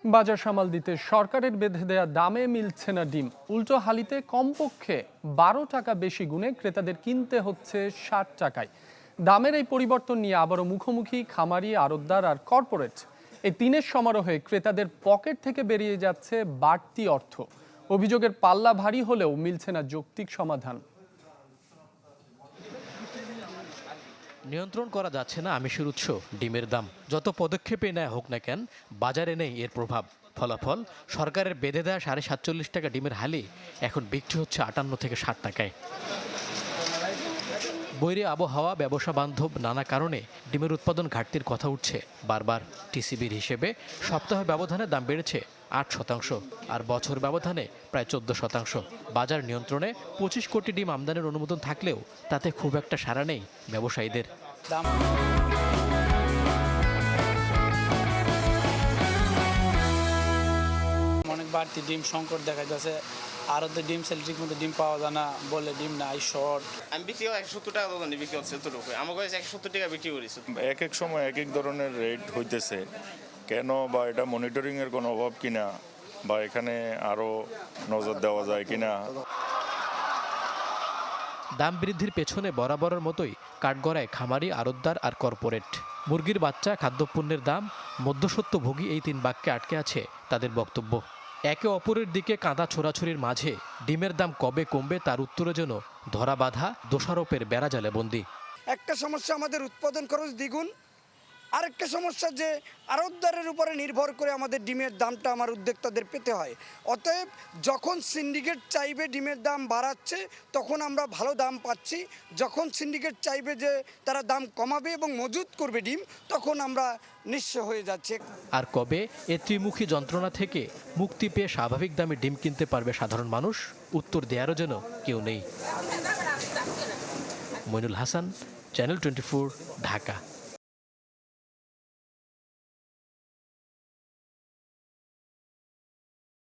বাজার সামাল দিতে সরকারের বেঁধে দেয়া দামে মিলছে না ডিম। উল্টো হালিতে কমপক্ষে 12 টাকা বেশি গুণে ক্রেতাদের কিনতে হচ্ছে 60 টাকায়। দামের এই পরিবর্তন নিয়ে আবারও মুখোমুখি খামারি, আড়তদার আর কর্পোরেট। এই তিনের সমারোহে ক্রেতাদের পকেট থেকে বেরিয়ে যাচ্ছে বাড়তি অর্থ। অভিযোগের পাল্লা ভারী হলেও মিলছে না যৌক্তিক সমাধান। নিয়ন্ত্রণ করা যাচ্ছে না আমিষের উৎস ডিমের দাম। যত পদক্ষেপে নেয় হোক না কেন, বাজারে নেই এর প্রভাব। ফলাফল, সরকারের বেঁধে দেয়া 47.5 টাকা ডিমের হালি এখন বিক্রি হচ্ছে 58 থেকে 60 টাকায়। বৈরী আবহাওয়া, ব্যবসা বান্ধব নানা কারণে ডিমের উৎপাদন ঘাটতির কথা উঠছে বারবার। টিসিবির হিসেবে সপ্তাহ ব্যবধানে দাম বেড়েছে 8%, আর বছর ব্যবধানে প্রায় 14%। বাজার নিয়ন্ত্রণে 25 কোটি ডিম আমদানির অনুমোদন থাকলেও তাতে খুব একটা সাড়া নেই ব্যবসায়ীদের। অনেক বাড়তি ডিম সংকট দেখা যাচ্ছে। আরও তো ডিম সেল ঠিক মতো ডিম পাওয়া যায় না, বলে ডিম নাই, শর্ট। আমি বিক্রি 170 টাকা দোকানে বিক্রি হচ্ছে এতটুকু, আমার কাছে 170 টাকা বিক্রি করেছি। এক এক সময় এক এক ধরনের রেট হইতেছে কেন, বা এটা মনিটরিংয়ের কোনো অভাব কিনা, বা এখানে আরও নজর দেওয়া যায় কিনা। দাম বৃদ্ধির পেছনে বরাবরের মতোই কাঠগড়ায় খামারি, আড়তদার আর কর্পোরেট। মুরগির বাচ্চা, খাদ্যপণ্যের দাম, মধ্যস্বত্বভোগী, এই তিন বাক্যে আটকে আছে তাদের বক্তব্য। একে অপরের দিকে কাঁদা ছোড়াছুরির মাঝে ডিমের দাম কবে কমবে তার উত্তরে যেন ধরা বাঁধা দোষারোপের বেড়াজালে বন্দী। একটা সমস্যা আমাদের উৎপাদন খরচ দ্বিগুণ, আরেকটা সমস্যা যে আড়তদারের উপরে নির্ভর করে আমাদের ডিমের দামটা আমার উদ্যোক্তাদের পেতে হয়। অতএব যখন সিন্ডিকেট চাইবে ডিমের দাম বাড়াচ্ছে, তখন আমরা ভালো দাম পাচ্ছি। যখন সিন্ডিকেট চাইবে যে তারা দাম কমাবে এবং মজুত করবে ডিম, তখন আমরা নিঃস্ব হয়ে যাচ্ছে। আর কবে এ ত্রিমুখী যন্ত্রণা থেকে মুক্তি পেয়ে স্বাভাবিক দামে ডিম কিনতে পারবে সাধারণ মানুষ, উত্তর দেওয়ারও যেন কেউ নেই। মইনুল হাসান, চ্যানেল 24, ঢাকা।